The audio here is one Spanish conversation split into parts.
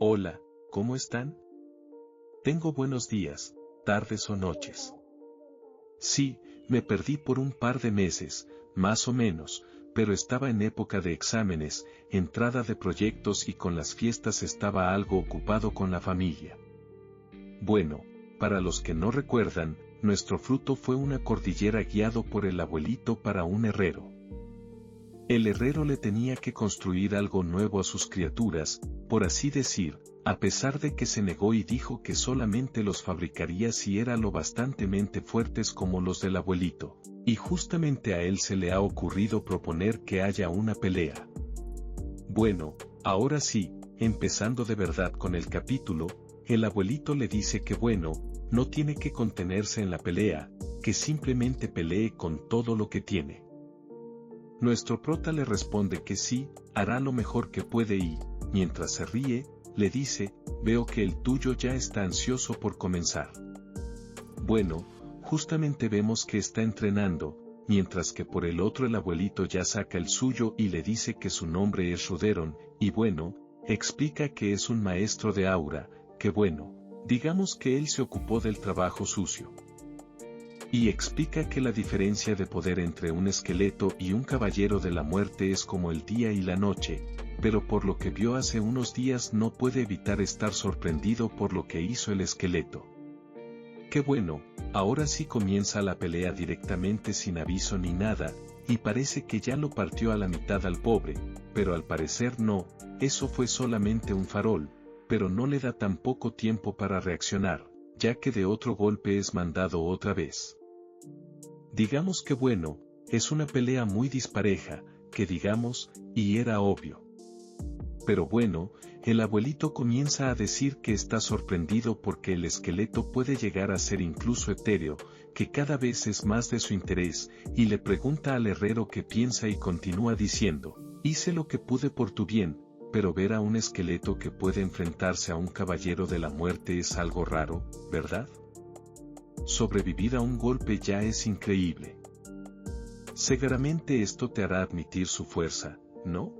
Hola, ¿cómo están? Tengo buenos días, tardes o noches. Sí, me perdí por un par de meses, más o menos, pero estaba en época de exámenes, entrada de proyectos y con las fiestas estaba algo ocupado con la familia. Bueno, para los que no recuerdan, nuestro fruto fue una cordillera guiado por el abuelito para un herrero. El herrero le tenía que construir algo nuevo a sus criaturas, por así decir, a pesar de que se negó y dijo que solamente los fabricaría si eran lo bastantemente fuertes como los del abuelito, y justamente a él se le ha ocurrido proponer que haya una pelea. Bueno, ahora sí, empezando de verdad con el capítulo, el abuelito le dice que bueno, no tiene que contenerse en la pelea, que simplemente pelee con todo lo que tiene. Nuestro prota le responde que sí, hará lo mejor que puede y, mientras se ríe, le dice, veo que el tuyo ya está ansioso por comenzar. Bueno, justamente vemos que está entrenando, mientras que por el otro el abuelito ya saca el suyo y le dice que su nombre es Ruderon, y bueno, explica que es un maestro de aura, que bueno, digamos que él se ocupó del trabajo sucio. Y explica que la diferencia de poder entre un esqueleto y un caballero de la muerte es como el día y la noche, pero por lo que vio hace unos días no puede evitar estar sorprendido por lo que hizo el esqueleto. Qué bueno, ahora sí comienza la pelea directamente sin aviso ni nada, y parece que ya lo partió a la mitad al pobre, pero al parecer no, eso fue solamente un farol, pero no le da tan poco tiempo para reaccionar, ya que de otro golpe es mandado otra vez. Digamos que bueno, es una pelea muy dispareja, que digamos, y era obvio. Pero bueno, el abuelito comienza a decir que está sorprendido porque el esqueleto puede llegar a ser incluso etéreo, que cada vez es más de su interés, y le pregunta al herrero qué piensa y continúa diciendo, hice lo que pude por tu bien, pero ver a un esqueleto que puede enfrentarse a un caballero de la muerte es algo raro, ¿verdad? Sobrevivir a un golpe ya es increíble. Seguramente esto te hará admitir su fuerza, ¿no?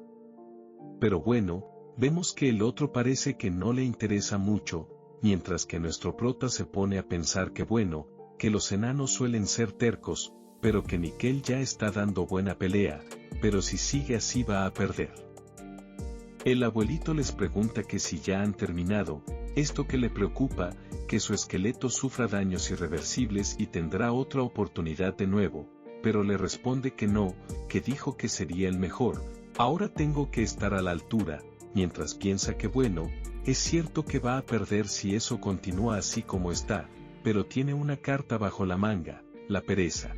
Pero bueno, vemos que el otro parece que no le interesa mucho, mientras que nuestro prota se pone a pensar que bueno, que los enanos suelen ser tercos, pero que Nickel ya está dando buena pelea, pero si sigue así va a perder. El abuelito les pregunta que si ya han terminado, esto que le preocupa, que su esqueleto sufra daños irreversibles y tendrá otra oportunidad de nuevo, pero le responde que no, que dijo que sería el mejor, ahora tengo que estar a la altura, mientras piensa que bueno, es cierto que va a perder si eso continúa así como está, pero tiene una carta bajo la manga, la pereza.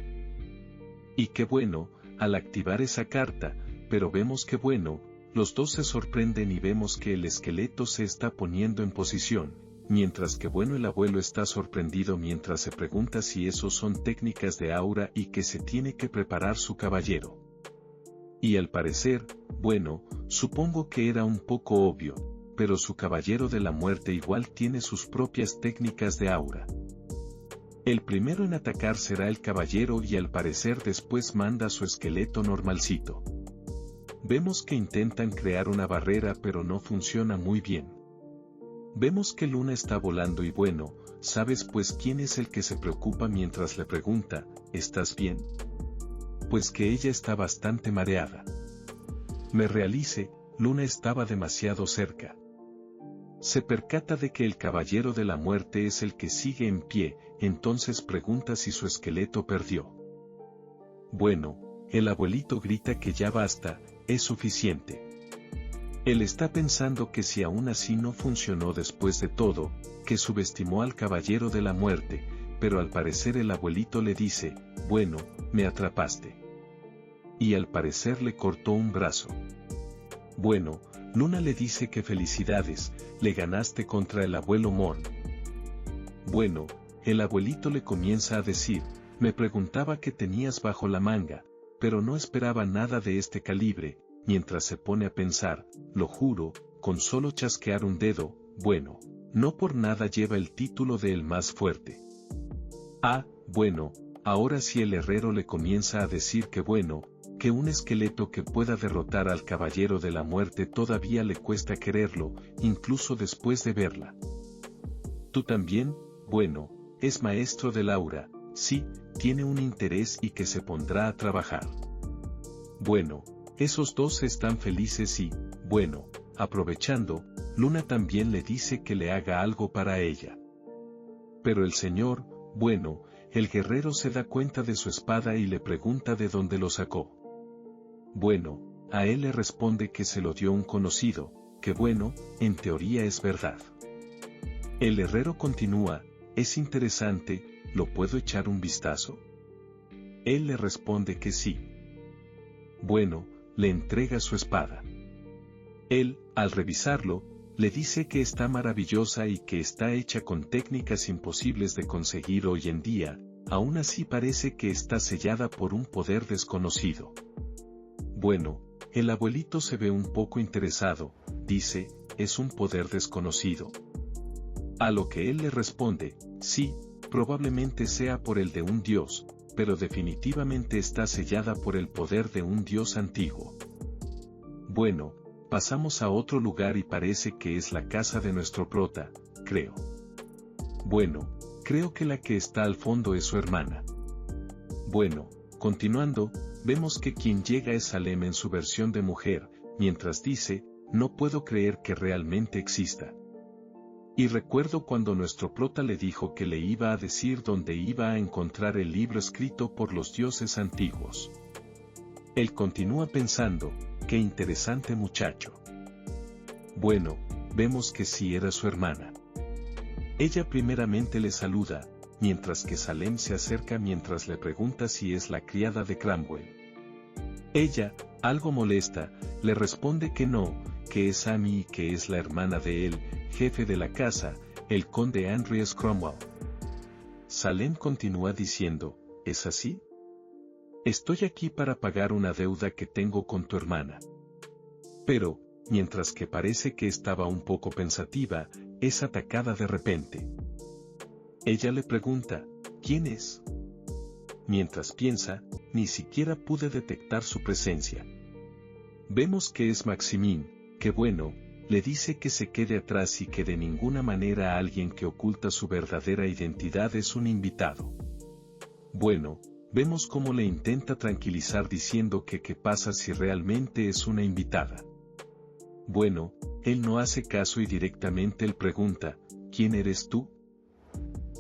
Y que bueno, al activar esa carta, pero vemos que bueno, los dos se sorprenden y vemos que el esqueleto se está poniendo en posición, mientras que bueno el abuelo está sorprendido mientras se pregunta si eso son técnicas de aura y que se tiene que preparar su caballero. Y al parecer, bueno, supongo que era un poco obvio, pero su caballero de la muerte igual tiene sus propias técnicas de aura. El primero en atacar será el caballero y al parecer después manda su esqueleto normalcito. Vemos que intentan crear una barrera pero no funciona muy bien. Vemos que Luna está volando y bueno, ¿sabes pues quién es el que se preocupa mientras le pregunta, ¿estás bien? Pues que ella está bastante mareada. Me realice, Luna estaba demasiado cerca. Se percata de que el caballero de la muerte es el que sigue en pie, entonces pregunta si su esqueleto perdió. Bueno, el abuelito grita que ya basta, es suficiente. Él está pensando que si aún así no funcionó después de todo, que subestimó al caballero de la muerte, pero al parecer el abuelito le dice, bueno, me atrapaste. Y al parecer le cortó un brazo. Bueno, Luna le dice que felicidades, le ganaste contra el abuelo Morn. Bueno, el abuelito le comienza a decir, me preguntaba qué tenías bajo la manga, pero no esperaba nada de este calibre, mientras se pone a pensar, lo juro, con solo chasquear un dedo, bueno, no por nada lleva el título de el más fuerte. Ah, bueno, ahora sí el herrero le comienza a decir que bueno, que un esqueleto que pueda derrotar al caballero de la muerte todavía le cuesta quererlo, incluso después de verla. Tú también, bueno, es maestro de Laura, sí, tiene un interés y que se pondrá a trabajar. Bueno, esos dos están felices y, bueno, aprovechando, Luna también le dice que le haga algo para ella. Pero el señor, bueno, el guerrero se da cuenta de su espada y le pregunta de dónde lo sacó. Bueno, a él le responde que se lo dio un conocido, que bueno, en teoría es verdad. El herrero continúa, es interesante, ¿lo puedo echar un vistazo? Él le responde que sí. Bueno, le entrega su espada. Él, al revisarlo, le dice que está maravillosa y que está hecha con técnicas imposibles de conseguir hoy en día, aún así parece que está sellada por un poder desconocido. Bueno, el abuelito se ve un poco interesado, dice, ¿es un poder desconocido? A lo que él le responde, sí, probablemente sea por el de un dios, pero definitivamente está sellada por el poder de un dios antiguo. Bueno, pasamos a otro lugar y parece que es la casa de nuestro prota, creo. Bueno, creo que la que está al fondo es su hermana. Bueno, continuando, vemos que quien llega es Salem en su versión de mujer, mientras dice, no puedo creer que realmente exista. Y recuerdo cuando nuestro prota le dijo que le iba a decir dónde iba a encontrar el libro escrito por los dioses antiguos. Él continúa pensando, qué interesante muchacho. Bueno, vemos que sí era su hermana. Ella primeramente le saluda, mientras que Salem se acerca mientras le pregunta si es la criada de Cromwell. Ella, algo molesta, le responde que no, que es Amy y que es la hermana de él, jefe de la casa, el conde Andreas Cromwell. Salem continúa diciendo, ¿es así? Estoy aquí para pagar una deuda que tengo con tu hermana. Pero, mientras que parece que estaba un poco pensativa, es atacada de repente. Ella le pregunta, ¿quién es? Mientras piensa, ni siquiera pude detectar su presencia. Vemos que es Maximin, que bueno, le dice que se quede atrás y que de ninguna manera alguien que oculta su verdadera identidad es un invitado. Bueno, vemos cómo le intenta tranquilizar diciendo que qué pasa si realmente es una invitada. Bueno, él no hace caso y directamente él pregunta, ¿quién eres tú?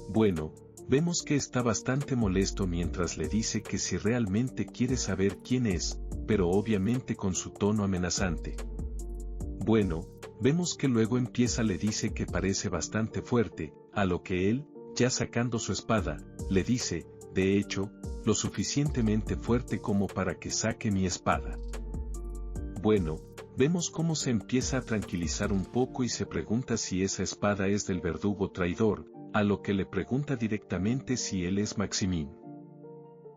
Bueno, vemos que está bastante molesto mientras le dice que si realmente quiere saber quién es, pero obviamente con su tono amenazante. Bueno, vemos que luego le dice que parece bastante fuerte, a lo que él, ya sacando su espada, le dice, de hecho, lo suficientemente fuerte como para que saque mi espada. Bueno, vemos cómo se empieza a tranquilizar un poco y se pregunta si esa espada es del verdugo traidor, a lo que le pregunta directamente si él es Maximin.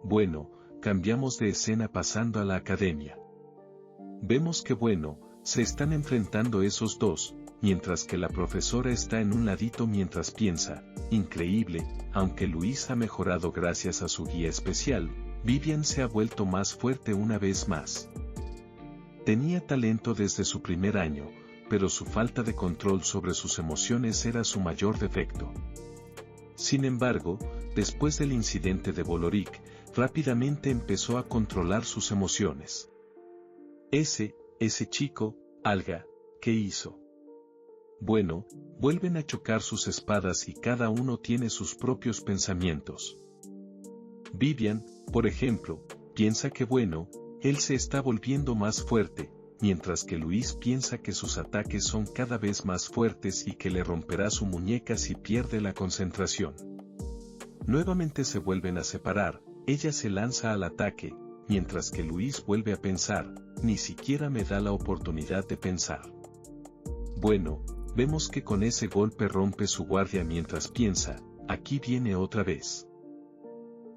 Bueno, cambiamos de escena pasando a la academia. Vemos que bueno, se están enfrentando esos dos, mientras que la profesora está en un ladito mientras piensa, increíble, aunque Luis ha mejorado gracias a su guía especial, Vivian se ha vuelto más fuerte una vez más. Tenía talento desde su primer año, pero su falta de control sobre sus emociones era su mayor defecto. Sin embargo, después del incidente de Boloric, rápidamente empezó a controlar sus emociones. Ese chico, Alga, ¿qué hizo? Bueno, vuelven a chocar sus espadas y cada uno tiene sus propios pensamientos. Vivian, por ejemplo, piensa que bueno, él se está volviendo más fuerte, mientras que Luis piensa que sus ataques son cada vez más fuertes y que le romperá su muñeca si pierde la concentración. Nuevamente se vuelven a separar, ella se lanza al ataque, mientras que Luis vuelve a pensar, ni siquiera me da la oportunidad de pensar. Bueno, vemos que con ese golpe rompe su guardia mientras piensa, aquí viene otra vez.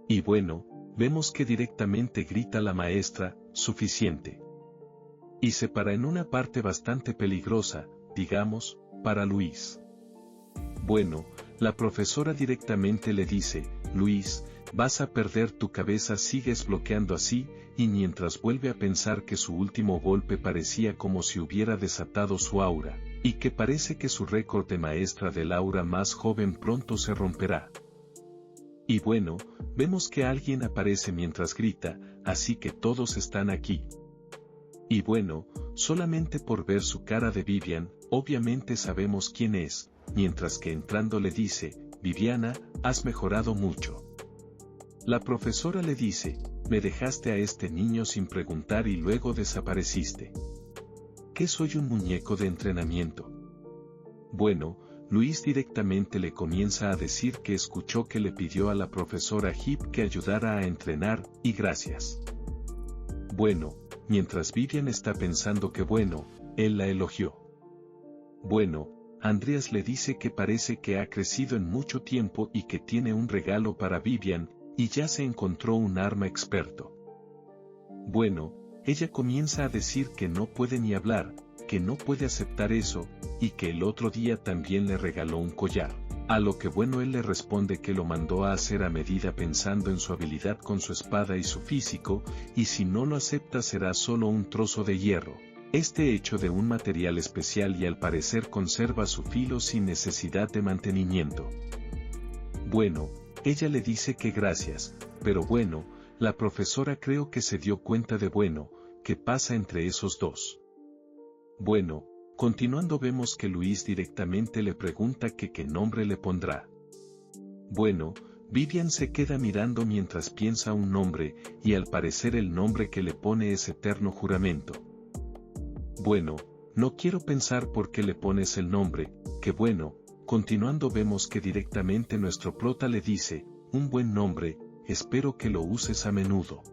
Y bueno, vemos que directamente grita la maestra, suficiente. Y se para en una parte bastante peligrosa, digamos, para Luis. Bueno, la profesora directamente le dice, Luis, vas a perder tu cabeza, sigues bloqueando así, y mientras vuelve a pensar que su último golpe parecía como si hubiera desatado su aura, y que parece que su récord de maestra del aura más joven pronto se romperá. Y bueno, vemos que alguien aparece mientras grita, así que todos están aquí. Y bueno, solamente por ver su cara de Vivian, obviamente sabemos quién es, mientras que entrando le dice, Viviana, has mejorado mucho. La profesora le dice, me dejaste a este niño sin preguntar y luego desapareciste. ¿Qué soy un muñeco de entrenamiento? Bueno, Luis directamente le comienza a decir que escuchó que le pidió a la profesora Hip que ayudara a entrenar, y gracias. Bueno, mientras Vivian está pensando que bueno, él la elogió. Bueno, Andreas le dice que parece que ha crecido en mucho tiempo y que tiene un regalo para Vivian, y ya se encontró un arma experto. Bueno, ella comienza a decir que no puede ni hablar, que no puede aceptar eso, y que el otro día también le regaló un collar, a lo que bueno él le responde que lo mandó a hacer a medida pensando en su habilidad con su espada y su físico, y si no lo acepta será solo un trozo de hierro, este hecho de un material especial y al parecer conserva su filo sin necesidad de mantenimiento. Bueno, ella le dice que gracias, pero bueno, la profesora creo que se dio cuenta de bueno, ¿qué pasa entre esos dos? Bueno, continuando vemos que Luis directamente le pregunta que qué nombre le pondrá. Bueno, Vivian se queda mirando mientras piensa un nombre, y al parecer el nombre que le pone es Eterno Juramento. Bueno, no quiero pensar por qué le pones el nombre, que bueno. Continuando vemos que directamente nuestro prota le dice, un buen nombre, espero que lo uses a menudo.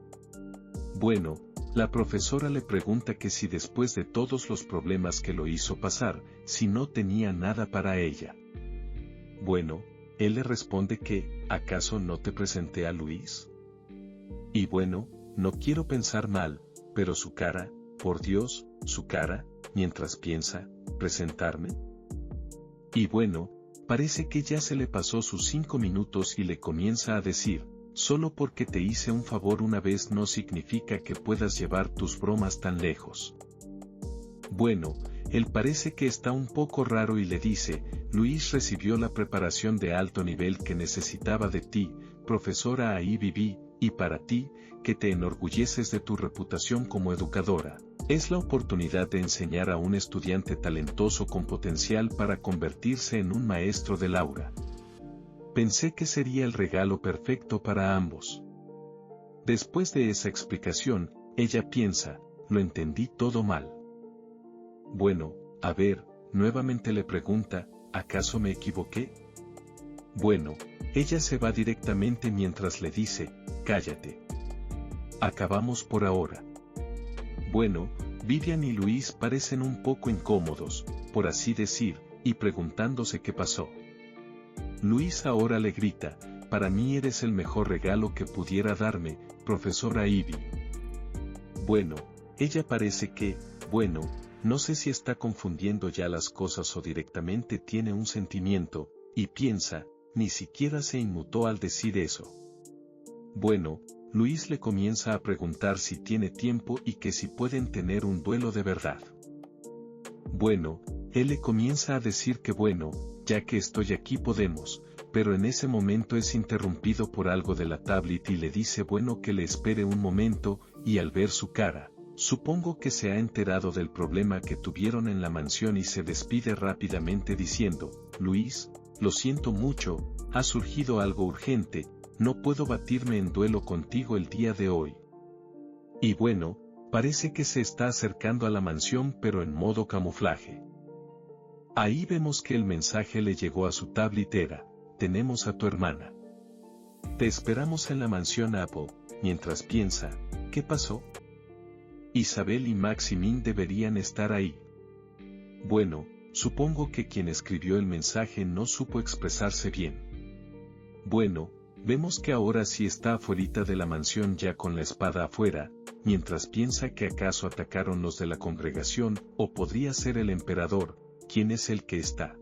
Bueno, la profesora le pregunta que si después de todos los problemas que lo hizo pasar, si no tenía nada para ella. Bueno, él le responde que, ¿acaso no te presenté a Luis? Y bueno, no quiero pensar mal, pero su cara, por Dios, su cara, mientras piensa, ¿presentarme? Y bueno, parece que ya se le pasó sus 5 minutos y le comienza a decir, solo porque te hice un favor una vez no significa que puedas llevar tus bromas tan lejos. Bueno, él parece que está un poco raro y le dice, Luis recibió la preparación de alto nivel que necesitaba de ti, profesora Ivy, y para ti, que te enorgulleces de tu reputación como educadora. Es la oportunidad de enseñar a un estudiante talentoso con potencial para convertirse en un maestro del aura. Pensé que sería el regalo perfecto para ambos. Después de esa explicación, ella piensa, lo entendí todo mal. Bueno, a ver, nuevamente le pregunta, ¿acaso me equivoqué? Bueno, ella se va directamente mientras le dice, cállate. Acabamos por ahora. Bueno, Vivian y Luis parecen un poco incómodos, por así decir, y preguntándose qué pasó. Luis ahora le grita, para mí eres el mejor regalo que pudiera darme, profesora Ivy. Bueno, ella parece que, bueno, no sé si está confundiendo ya las cosas o directamente tiene un sentimiento, y piensa, ni siquiera se inmutó al decir eso. Bueno, Luis le comienza a preguntar si tiene tiempo y que si pueden tener un duelo de verdad. Bueno, él le comienza a decir que bueno, ya que estoy aquí podemos, pero en ese momento es interrumpido por algo de la tablet y le dice bueno que le espere un momento, y al ver su cara, supongo que se ha enterado del problema que tuvieron en la mansión y se despide rápidamente diciendo, Luis, lo siento mucho, ha surgido algo urgente, no puedo batirme en duelo contigo el día de hoy. Y bueno, parece que se está acercando a la mansión pero en modo camuflaje. Ahí vemos que el mensaje le llegó a su tabletera, tenemos a tu hermana. Te esperamos en la mansión Apple, mientras piensa, ¿qué pasó? Isabel y Maximin deberían estar ahí. Bueno, supongo que quien escribió el mensaje no supo expresarse bien. Bueno, vemos que ahora sí está afuerita de la mansión ya con la espada afuera, mientras piensa que acaso atacaron los de la congregación, o podría ser el emperador, ¿quién es el que está?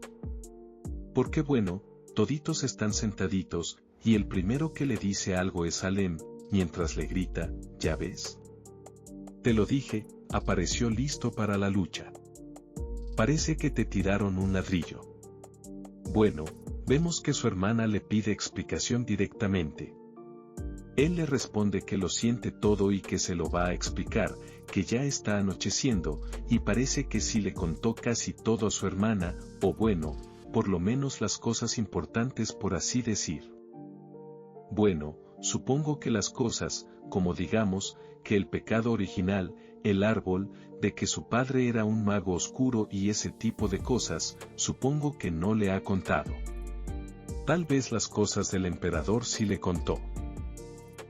Porque bueno, toditos están sentaditos, y el primero que le dice algo es Salem, mientras le grita, ¿ya ves? Te lo dije, apareció listo para la lucha. Parece que te tiraron un ladrillo. Bueno, vemos que su hermana le pide explicación directamente. Él le responde que lo siente todo y que se lo va a explicar, que ya está anocheciendo, y parece que sí le contó casi todo a su hermana, o bueno, por lo menos las cosas importantes por así decir. Bueno, supongo que las cosas, como digamos, que el pecado original, el árbol, de que su padre era un mago oscuro y ese tipo de cosas, supongo que no le ha contado. Tal vez las cosas del emperador sí le contó.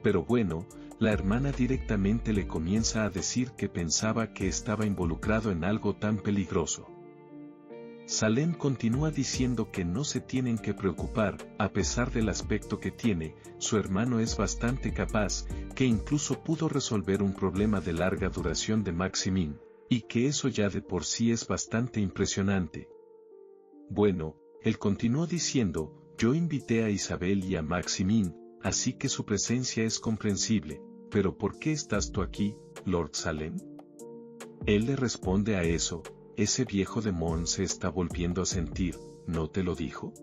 Pero bueno, la hermana directamente le comienza a decir que pensaba que estaba involucrado en algo tan peligroso. Salem continúa diciendo que no se tienen que preocupar, a pesar del aspecto que tiene, su hermano es bastante capaz, que incluso pudo resolver un problema de larga duración de Maximin, y que eso ya de por sí es bastante impresionante. Bueno, él continuó diciendo, yo invité a Isabel y a Maximin, así que su presencia es comprensible, pero ¿por qué estás tú aquí, Lord Salem? Él le responde a eso, ese viejo demonio se está volviendo a sentir, ¿no te lo dijo?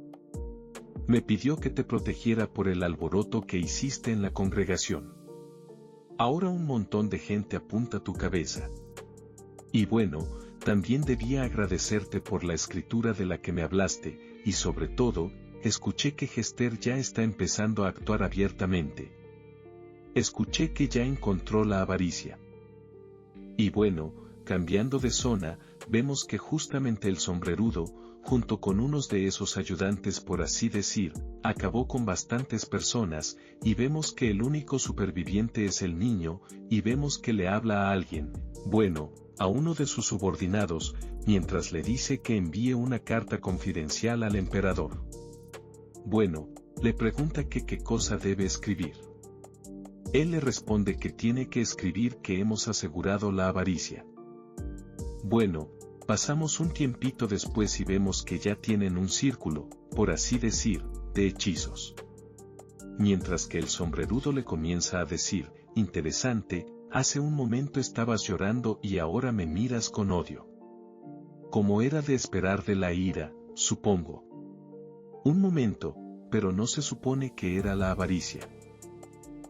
Me pidió que te protegiera por el alboroto que hiciste en la congregación. Ahora un montón de gente apunta tu cabeza. Y bueno, también debía agradecerte por la escritura de la que me hablaste, y sobre todo, escuché que Hester ya está empezando a actuar abiertamente. Escuché que ya encontró la avaricia. Y bueno, cambiando de zona, vemos que justamente el sombrerudo, junto con unos de esos ayudantes por así decir, acabó con bastantes personas, y vemos que el único superviviente es el niño, y vemos que le habla a alguien, bueno, a uno de sus subordinados, mientras le dice que envíe una carta confidencial al emperador. Bueno, le pregunta que qué cosa debe escribir. Él le responde que tiene que escribir que hemos asegurado la avaricia. Bueno, pasamos un tiempito después y vemos que ya tienen un círculo, por así decir, de hechizos. Mientras que el sombrerudo le comienza a decir, interesante, hace un momento estabas llorando y ahora me miras con odio. Como era de esperar de la ira, supongo. Un momento, pero no se supone que era la avaricia.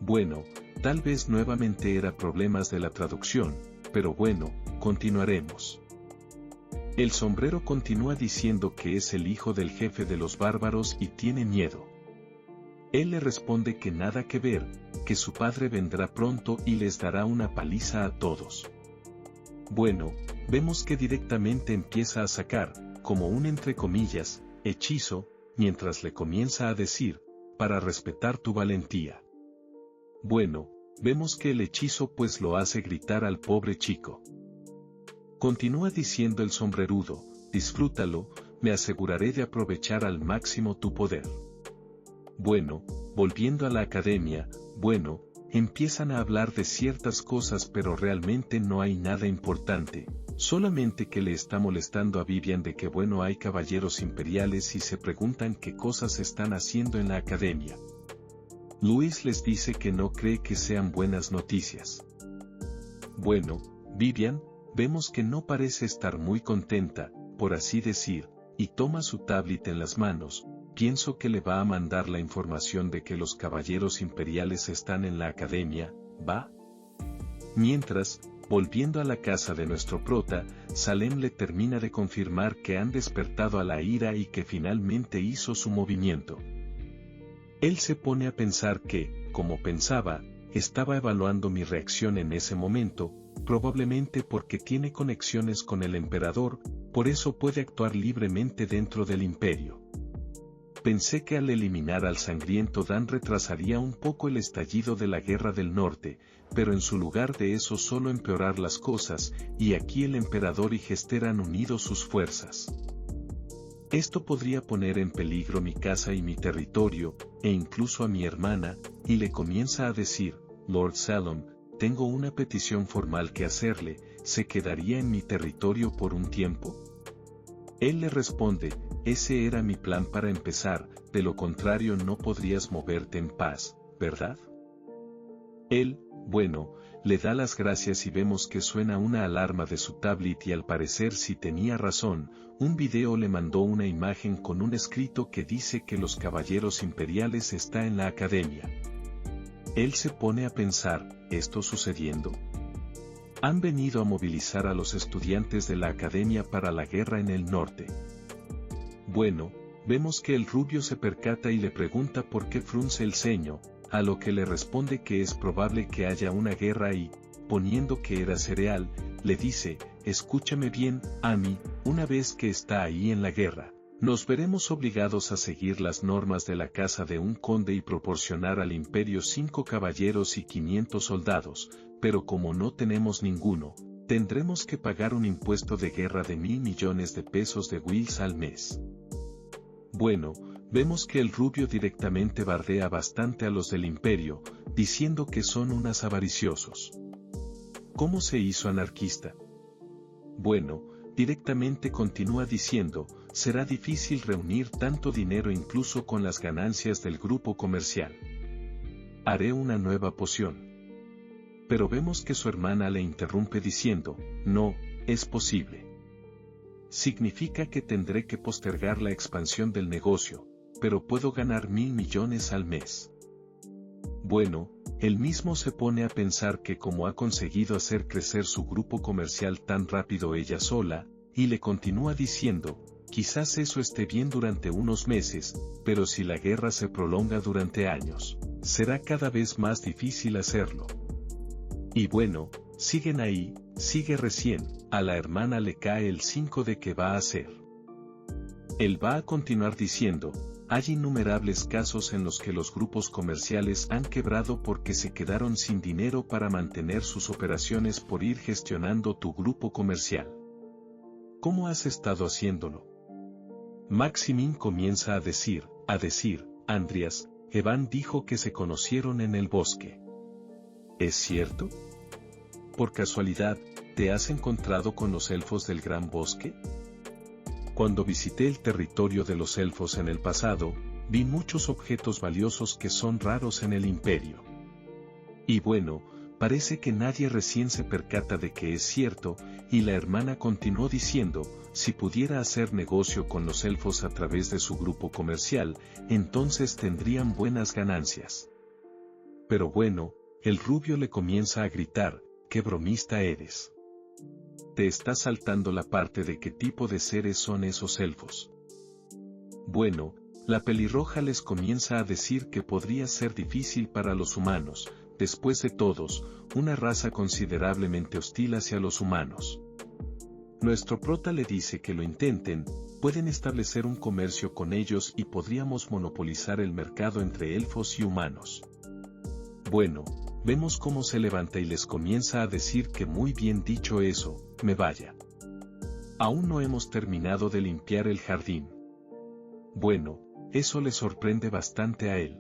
Bueno, tal vez nuevamente era problemas de la traducción, pero bueno, continuaremos. El sombrero continúa diciendo que es el hijo del jefe de los bárbaros y tiene miedo. Él le responde que nada que ver, que su padre vendrá pronto y les dará una paliza a todos. Bueno, vemos que directamente empieza a sacar, como un entre comillas, hechizo, mientras le comienza a decir, para respetar tu valentía. Bueno, vemos que el hechizo pues lo hace gritar al pobre chico. Continúa diciendo el sombrerudo, disfrútalo, me aseguraré de aprovechar al máximo tu poder. Bueno, volviendo a la academia, bueno, empiezan a hablar de ciertas cosas pero realmente no hay nada importante, solamente que le está molestando a Vivian de que bueno hay caballeros imperiales y se preguntan qué cosas están haciendo en la academia. Luis les dice que no cree que sean buenas noticias. Bueno, Vivian, vemos que no parece estar muy contenta, por así decir, y toma su tablet en las manos, pienso que le va a mandar la información de que los caballeros imperiales están en la academia, ¿va? Mientras, volviendo a la casa de nuestro prota, Salem le termina de confirmar que han despertado a la ira y que finalmente hizo su movimiento. Él se pone a pensar que, como pensaba, estaba evaluando mi reacción en ese momento, probablemente porque tiene conexiones con el emperador, por eso puede actuar libremente dentro del imperio. Pensé que al eliminar al sangriento Dan retrasaría un poco el estallido de la Guerra del Norte, pero en su lugar de eso solo empeorar las cosas, y aquí el emperador y Hester han unido sus fuerzas. Esto podría poner en peligro mi casa y mi territorio, e incluso a mi hermana, y le comienza a decir, Lord Salem, tengo una petición formal que hacerle, ¿se quedaría en mi territorio por un tiempo? Él le responde, ese era mi plan para empezar, de lo contrario no podrías moverte en paz, ¿verdad? Él, bueno, le da las gracias y vemos que suena una alarma de su tablet y al parecer si tenía razón, un video le mandó una imagen con un escrito que dice que los caballeros imperiales está en la academia. Él se pone a pensar, ¿esto sucediendo? Han venido a movilizar a los estudiantes de la academia para la guerra en el norte. Bueno, vemos que el rubio se percata y le pregunta por qué frunce el ceño, a lo que le responde que es probable que haya una guerra y, poniendo que era cereal, le dice, escúchame bien, Amy, una vez que está ahí en la guerra, nos veremos obligados a seguir las normas de la casa de un conde y proporcionar al imperio 5 caballeros y 500 soldados, pero como no tenemos ninguno, tendremos que pagar un impuesto de guerra de 1.000 millones de pesos de Wills al mes. Bueno, vemos que el rubio directamente bardea bastante a los del imperio, diciendo que son unos avariciosos. ¿Cómo se hizo anarquista? Bueno, directamente continúa diciendo, será difícil reunir tanto dinero incluso con las ganancias del grupo comercial. Haré una nueva poción. Pero vemos que su hermana le interrumpe diciendo, no, es posible. Significa que tendré que postergar la expansión del negocio, pero puedo ganar 1.000 millones al mes. Bueno, él mismo se pone a pensar que como ha conseguido hacer crecer su grupo comercial tan rápido ella sola, y le continúa diciendo, quizás eso esté bien durante unos meses, pero si la guerra se prolonga durante años, será cada vez más difícil hacerlo. Y bueno, siguen ahí, sigue recién, a la hermana le cae el 5 de que va a hacer. Él va a continuar diciendo, hay innumerables casos en los que los grupos comerciales han quebrado porque se quedaron sin dinero para mantener sus operaciones por ir gestionando tu grupo comercial. ¿Cómo has estado haciéndolo? Maximin comienza a decir, Andreas, Evan dijo que se conocieron en el bosque. ¿Es cierto? ¿Por casualidad, te has encontrado con los elfos del Gran Bosque? Cuando visité el territorio de los elfos en el pasado, vi muchos objetos valiosos que son raros en el imperio. Y bueno, parece que nadie recién se percata de que es cierto, y la hermana continuó diciendo, si pudiera hacer negocio con los elfos a través de su grupo comercial, entonces tendrían buenas ganancias. Pero bueno, el rubio le comienza a gritar, ¡qué bromista eres! Te está saltando la parte de qué tipo de seres son esos elfos. Bueno, la pelirroja les comienza a decir que podría ser difícil para los humanos, después de todos, una raza considerablemente hostil hacia los humanos. Nuestro prota le dice que lo intenten, pueden establecer un comercio con ellos y podríamos monopolizar el mercado entre elfos y humanos. Bueno, vemos cómo se levanta y les comienza a decir que muy bien dicho eso, me vaya. Aún no hemos terminado de limpiar el jardín. Bueno, eso le sorprende bastante a él.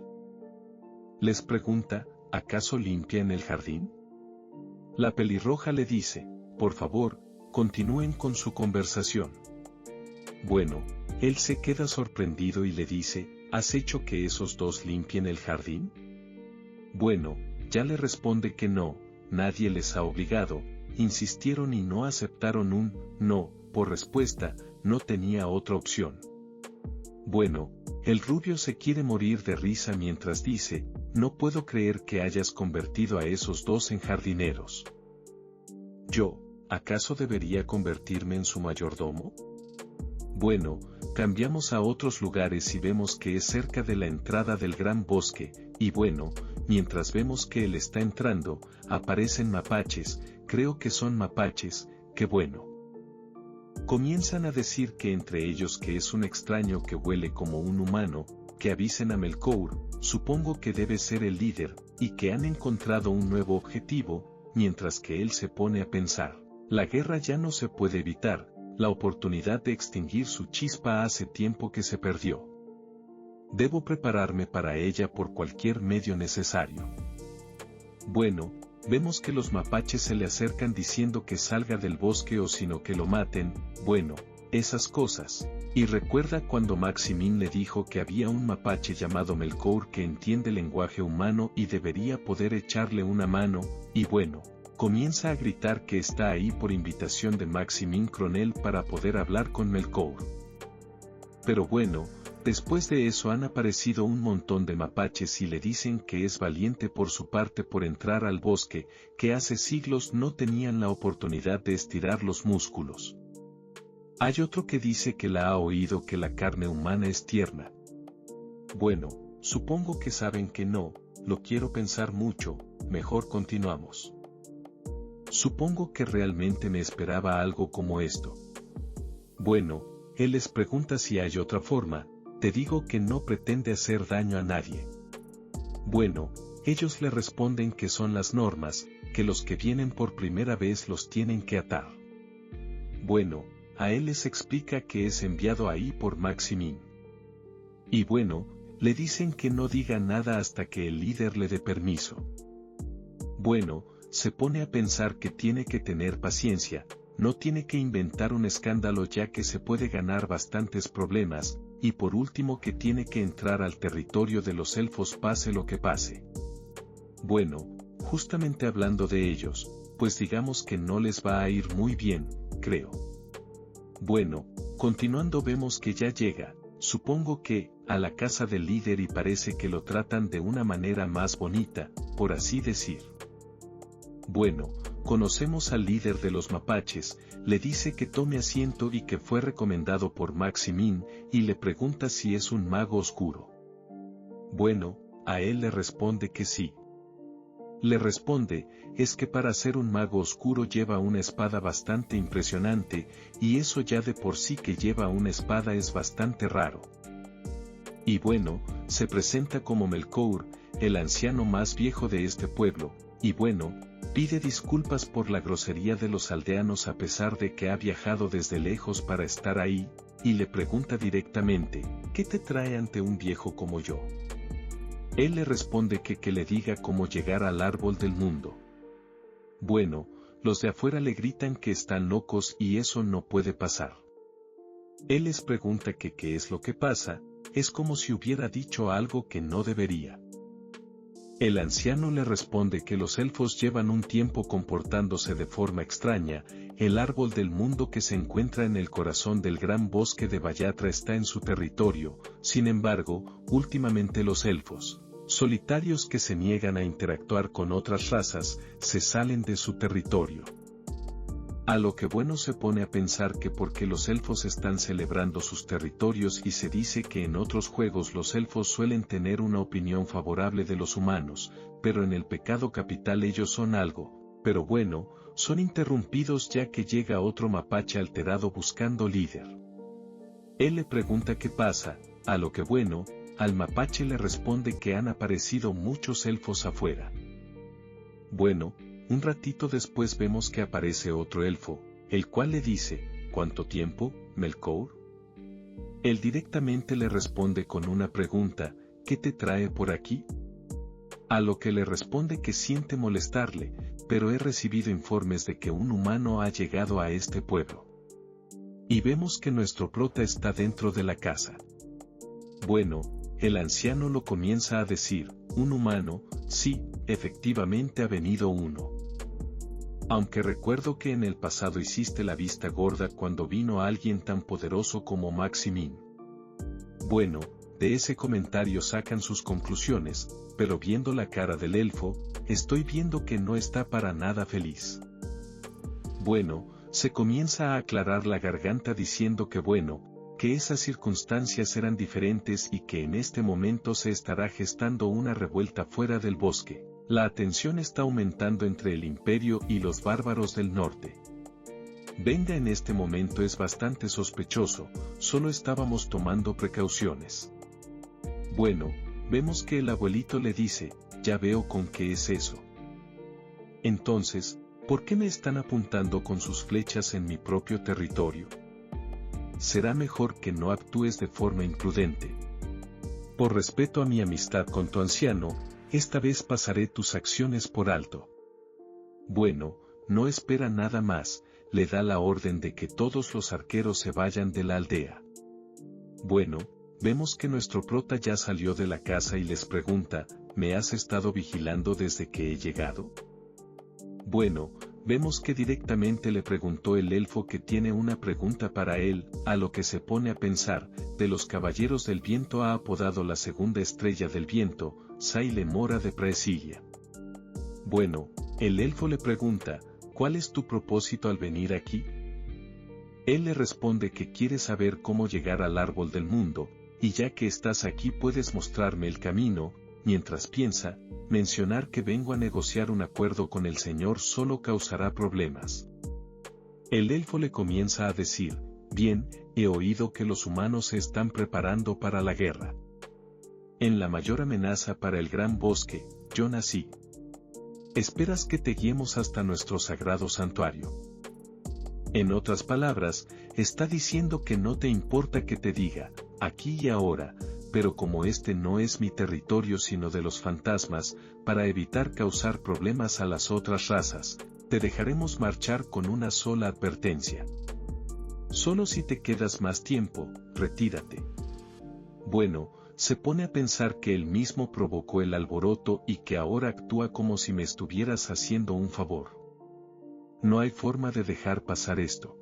Les pregunta, ¿acaso limpian el jardín? La pelirroja le dice, por favor, continúen con su conversación. Bueno, él se queda sorprendido y le dice, ¿has hecho que esos dos limpien el jardín? Bueno, ya le responde que no, nadie les ha obligado, insistieron y no aceptaron un no, por respuesta, no tenía otra opción. Bueno, el rubio se quiere morir de risa mientras dice, no puedo creer que hayas convertido a esos dos en jardineros. Yo, ¿acaso debería convertirme en su mayordomo? Bueno, cambiamos a otros lugares y vemos que es cerca de la entrada del gran bosque, y bueno, mientras vemos que él está entrando, aparecen mapaches, creo que son mapaches, qué bueno. Comienzan a decir que entre ellos que es un extraño que huele como un humano, que avisen a Melkor, supongo que debe ser el líder, y que han encontrado un nuevo objetivo, mientras que él se pone a pensar, la guerra ya no se puede evitar, la oportunidad de extinguir su chispa hace tiempo que se perdió. Debo prepararme para ella por cualquier medio necesario. Bueno, vemos que los mapaches se le acercan diciendo que salga del bosque o sino que lo maten, bueno, esas cosas. Y recuerda cuando Maximin le dijo que había un mapache llamado Melkor que entiende lenguaje humano y debería poder echarle una mano, y bueno, comienza a gritar que está ahí por invitación de Maximin Cronel para poder hablar con Melkor. Pero bueno, después de eso han aparecido un montón de mapaches y le dicen que es valiente por su parte por entrar al bosque, que hace siglos no tenían la oportunidad de estirar los músculos. Hay otro que dice que la ha oído que la carne humana es tierna. Bueno, supongo que saben que no, lo quiero pensar mucho, mejor continuamos. Supongo que realmente me esperaba algo como esto. Bueno, él les pregunta si hay otra forma, te digo que no pretende hacer daño a nadie. Bueno, ellos le responden que son las normas, que los que vienen por primera vez los tienen que atar. Bueno, a él les explica que es enviado ahí por Maximin. Y bueno, le dicen que no diga nada hasta que el líder le dé permiso. Bueno, se pone a pensar que tiene que tener paciencia, no tiene que inventar un escándalo ya que se puede ganar bastantes problemas, y por último que tiene que entrar al territorio de los elfos pase lo que pase. Bueno, justamente hablando de ellos, pues digamos que no les va a ir muy bien, creo. Bueno, continuando vemos que ya llega, supongo que, a la casa del líder y parece que lo tratan de una manera más bonita, por así decir. Bueno, conocemos al líder de los mapaches, le dice que tome asiento y que fue recomendado por Maximin, y le pregunta si es un mago oscuro. Bueno, a él le responde que sí. Le responde, es que para ser un mago oscuro lleva una espada bastante impresionante, y eso ya de por sí que lleva una espada es bastante raro. Y bueno, se presenta como Melkor, el anciano más viejo de este pueblo, y bueno, pide disculpas por la grosería de los aldeanos a pesar de que ha viajado desde lejos para estar ahí, y le pregunta directamente, ¿qué te trae ante un viejo como yo? Él le responde que le diga cómo llegar al árbol del mundo. Bueno, los de afuera le gritan que están locos y eso no puede pasar. Él les pregunta que qué es lo que pasa, es como si hubiera dicho algo que no debería. El anciano le responde que los elfos llevan un tiempo comportándose de forma extraña, el árbol del mundo que se encuentra en el corazón del gran bosque de Vallatra está en su territorio, sin embargo, últimamente los elfos, solitarios que se niegan a interactuar con otras razas, se salen de su territorio. A lo que bueno se pone a pensar que porque los elfos están celebrando sus territorios y se dice que en otros juegos los elfos suelen tener una opinión favorable de los humanos, pero en el pecado capital ellos son algo, pero bueno, son interrumpidos ya que llega otro mapache alterado buscando líder. Él le pregunta qué pasa, a lo que bueno, al mapache le responde que han aparecido muchos elfos afuera. Bueno, un ratito después vemos que aparece otro elfo, el cual le dice, ¿cuánto tiempo, Melkor? Él directamente le responde con una pregunta, ¿qué te trae por aquí? A lo que le responde que siente molestarle, pero he recibido informes de que un humano ha llegado a este pueblo. Y vemos que nuestro prota está dentro de la casa. Bueno, el anciano lo comienza a decir, ¿un humano? Sí, efectivamente ha venido uno. Aunque recuerdo que en el pasado hiciste la vista gorda cuando vino alguien tan poderoso como Maximin. Bueno, de ese comentario sacan sus conclusiones, pero viendo la cara del elfo, estoy viendo que no está para nada feliz. Bueno, se comienza a aclarar la garganta diciendo que bueno, que esas circunstancias eran diferentes y que en este momento se estará gestando una revuelta fuera del bosque. La atención está aumentando entre el imperio y los bárbaros del norte. Venga, en este momento es bastante sospechoso, solo estábamos tomando precauciones. Bueno, vemos que el abuelito le dice, ya veo con qué es eso. Entonces, ¿por qué me están apuntando con sus flechas en mi propio territorio? Será mejor que no actúes de forma imprudente. Por respeto a mi amistad con tu anciano, esta vez pasaré tus acciones por alto. Bueno, no espera nada más, le da la orden de que todos los arqueros se vayan de la aldea. Bueno, vemos que nuestro prota ya salió de la casa y les pregunta, ¿me has estado vigilando desde que he llegado? Bueno, vemos que directamente le preguntó el elfo que tiene una pregunta para él, a lo que se pone a pensar, de los caballeros del viento ha apodado la segunda estrella del viento, Saile Mora de Praesilia. Bueno, el elfo le pregunta, ¿cuál es tu propósito al venir aquí? Él le responde que quiere saber cómo llegar al árbol del mundo, y ya que estás aquí puedes mostrarme el camino. Mientras piensa, mencionar que vengo a negociar un acuerdo con el Señor solo causará problemas. El elfo le comienza a decir, bien, he oído que los humanos se están preparando para la guerra. En la mayor amenaza para el gran bosque, yo nací. Esperas que te guiemos hasta nuestro sagrado santuario. En otras palabras, está diciendo que no te importa que te diga, aquí y ahora, pero como este no es mi territorio sino de los fantasmas, para evitar causar problemas a las otras razas, te dejaremos marchar con una sola advertencia. Solo si te quedas más tiempo, retírate. Bueno, se pone a pensar que él mismo provocó el alboroto y que ahora actúa como si me estuvieras haciendo un favor. No hay forma de dejar pasar esto.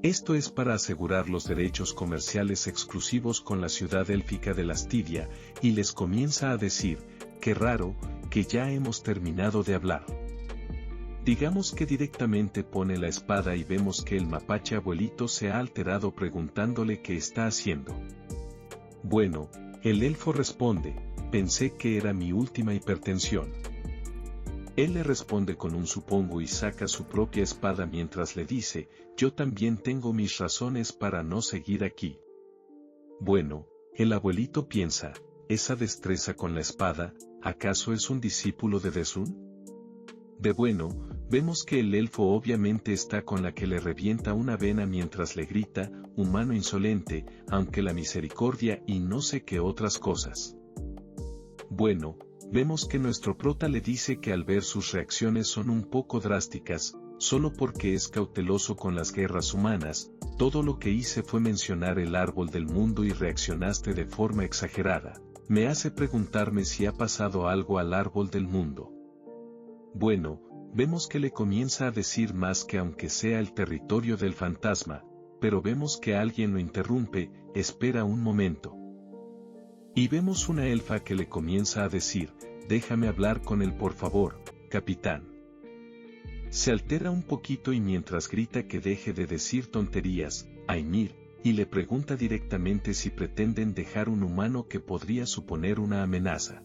Esto es para asegurar los derechos comerciales exclusivos con la ciudad élfica de Lastidia, y les comienza a decir, qué raro, que ya hemos terminado de hablar. Digamos que directamente pone la espada y vemos que el mapache abuelito se ha alterado preguntándole qué está haciendo. Bueno, el elfo responde, pensé que era mi última hipertensión. Él le responde con un supongo y saca su propia espada mientras le dice, yo también tengo mis razones para no seguir aquí. Bueno, el abuelito piensa, ¿esa destreza con la espada, acaso es un discípulo de Desun? De bueno, vemos que el elfo obviamente está con la que le revienta una vena mientras le grita, humano insolente, aunque la misericordia y no sé qué otras cosas. Bueno, vemos que nuestro prota le dice que al ver sus reacciones son un poco drásticas, solo porque es cauteloso con las guerras humanas, todo lo que hice fue mencionar el árbol del mundo y reaccionaste de forma exagerada, me hace preguntarme si ha pasado algo al árbol del mundo. Bueno, vemos que le comienza a decir más que aunque sea el territorio del fantasma, pero vemos que alguien lo interrumpe, espera un momento. Y vemos una elfa que le comienza a decir, déjame hablar con él por favor, capitán. Se altera un poquito y mientras grita que deje de decir tonterías, Aimir, y le pregunta directamente si pretenden dejar un humano que podría suponer una amenaza.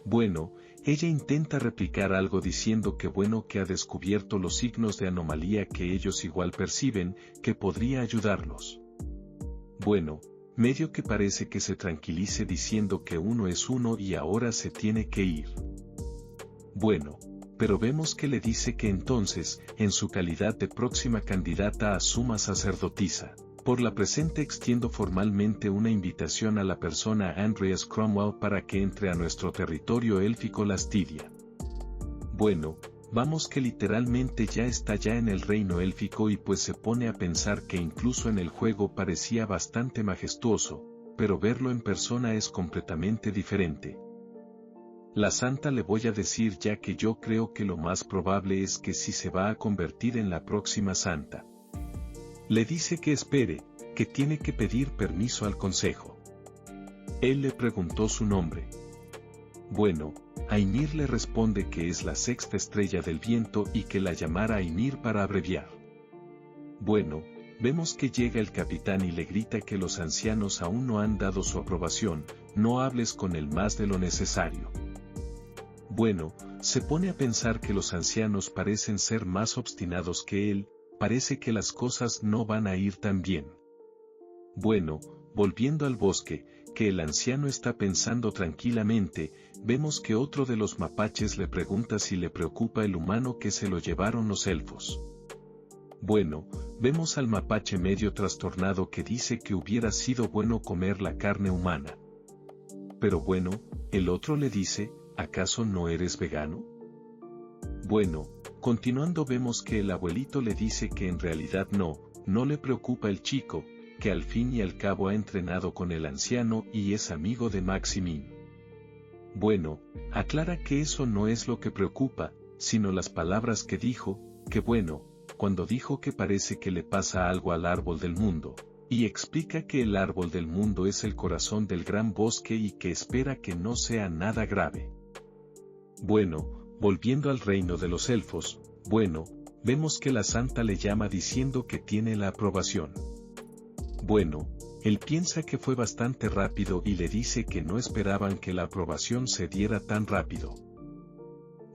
Bueno, ella intenta replicar algo diciendo que bueno que ha descubierto los signos de anomalía que ellos igual perciben, que podría ayudarlos. Bueno, medio que parece que se tranquilice diciendo que uno es uno y ahora se tiene que ir. Bueno, pero vemos que le dice que entonces, en su calidad de próxima candidata a suma sacerdotisa, por la presente extiendo formalmente una invitación a la persona Andreas Cromwell para que entre a nuestro territorio élfico Lastidia. Bueno, vamos que literalmente ya está ya en el reino élfico y pues se pone a pensar que incluso en el juego parecía bastante majestuoso, pero verlo en persona es completamente diferente. La santa le voy a decir ya que yo creo que lo más probable es que sí se va a convertir en la próxima santa. Le dice que espere, que tiene que pedir permiso al consejo. Él le preguntó su nombre. Bueno, Aimir le responde que es la sexta estrella del viento y que la llamara Aimir para abreviar. Bueno, vemos que llega el capitán y le grita que los ancianos aún no han dado su aprobación, no hables con él más de lo necesario. Bueno, se pone a pensar que los ancianos parecen ser más obstinados que él, parece que las cosas no van a ir tan bien. Bueno, volviendo al bosque, que el anciano está pensando tranquilamente, vemos que otro de los mapaches le pregunta si le preocupa el humano que se lo llevaron los elfos. Bueno, vemos al mapache medio trastornado que dice que hubiera sido bueno comer la carne humana. Pero bueno, el otro le dice, ¿acaso no eres vegano? Bueno, Continuando vemos que el abuelito le dice que en realidad no le preocupa el chico, que al fin y al cabo ha entrenado con el anciano y es amigo de Maximin. Bueno, aclara que eso no es lo que preocupa, sino las palabras que dijo, que bueno, cuando dijo que parece que le pasa algo al árbol del mundo, y explica que el árbol del mundo es el corazón del gran bosque y que espera que no sea nada grave. Bueno, volviendo al reino de los elfos, bueno, vemos que la santa le llama diciendo que tiene la aprobación. Bueno, él piensa que fue bastante rápido y le dice que no esperaban que la aprobación se diera tan rápido.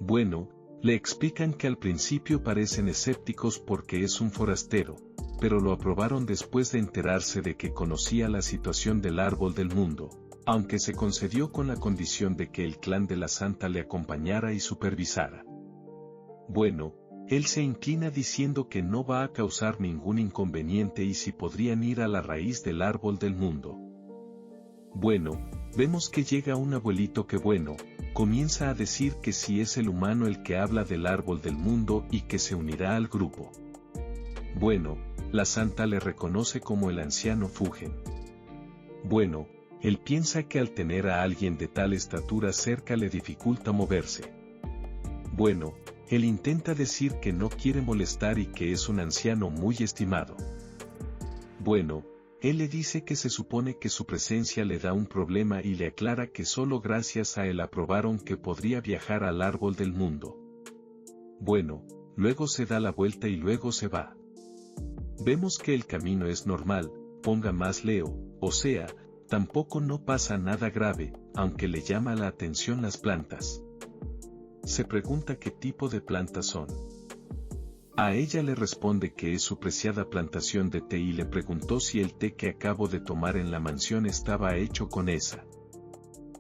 Bueno, le explican que al principio parecen escépticos porque es un forastero, pero lo aprobaron después de enterarse de que conocía la situación del árbol del mundo, aunque se concedió con la condición de que el clan de la santa le acompañara y supervisara. Bueno, él se inclina diciendo que no va a causar ningún inconveniente y si podrían ir a la raíz del árbol del mundo. Bueno, vemos que llega un abuelito que bueno, comienza a decir que sí es el humano el que habla del árbol del mundo y que se unirá al grupo. Bueno, la santa le reconoce como el anciano Fugen. Bueno, él piensa que al tener a alguien de tal estatura cerca le dificulta moverse. Bueno, él intenta decir que no quiere molestar y que es un anciano muy estimado. Bueno, él le dice que se supone que su presencia le da un problema y le aclara que solo gracias a él aprobaron que podría viajar al árbol del mundo. Bueno, luego se da la vuelta y luego se va. Vemos que el camino es normal, ponga más Leo, o sea, tampoco no pasa nada grave, aunque le llama la atención las plantas. Se pregunta qué tipo de plantas son. A ella le responde que es su preciada plantación de té y le preguntó si el té que acabo de tomar en la mansión estaba hecho con esa.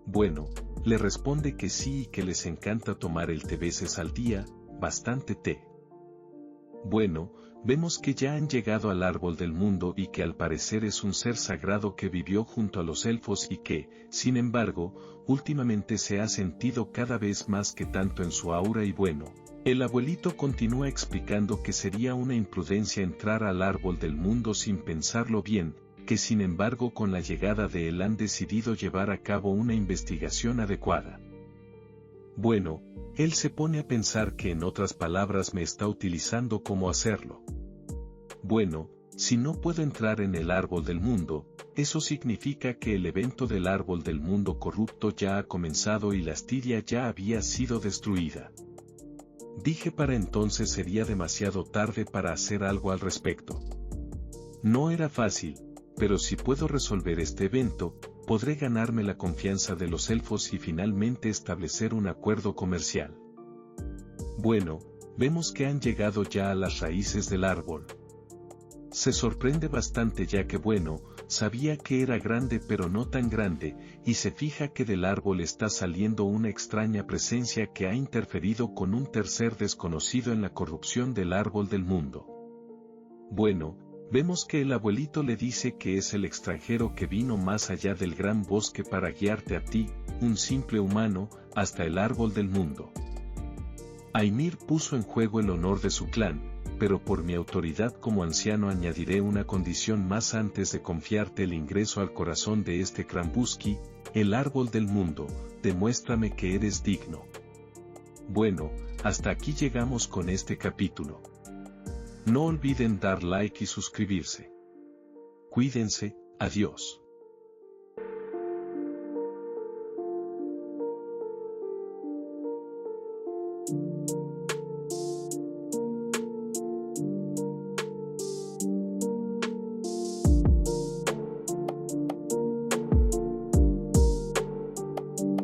Bueno, le responde que sí y que les encanta tomar el té veces al día, bastante té. Bueno, vemos que ya han llegado al árbol del mundo y que al parecer es un ser sagrado que vivió junto a los elfos y que, sin embargo, últimamente se ha sentido cada vez más que tanto en su aura y bueno. El abuelito continúa explicando que sería una imprudencia entrar al árbol del mundo sin pensarlo bien, que sin embargo con la llegada de él han decidido llevar a cabo una investigación adecuada. Bueno, él se pone a pensar que en otras palabras me está utilizando cómo hacerlo. Bueno, si no puedo entrar en el árbol del mundo, eso significa que el evento del árbol del mundo corrupto ya ha comenzado y la Astiria ya había sido destruida. Dije para entonces sería demasiado tarde para hacer algo al respecto. No era fácil, pero si puedo resolver este evento, podré ganarme la confianza de los elfos y finalmente establecer un acuerdo comercial. Bueno, vemos que han llegado ya a las raíces del árbol. Se sorprende bastante ya que bueno, sabía que era grande pero no tan grande, y se fija que del árbol está saliendo una extraña presencia que ha interferido con un tercer desconocido en la corrupción del árbol del mundo. Bueno, vemos que el abuelito le dice que es el extranjero que vino más allá del gran bosque para guiarte a ti, un simple humano, hasta el árbol del mundo. Aymir puso en juego el honor de su clan, pero por mi autoridad como anciano añadiré una condición más antes de confiarte el ingreso al corazón de este Krambuski, el árbol del mundo, demuéstrame que eres digno. Bueno, hasta aquí llegamos con este capítulo. No olviden dar like y suscribirse. Cuídense, adiós.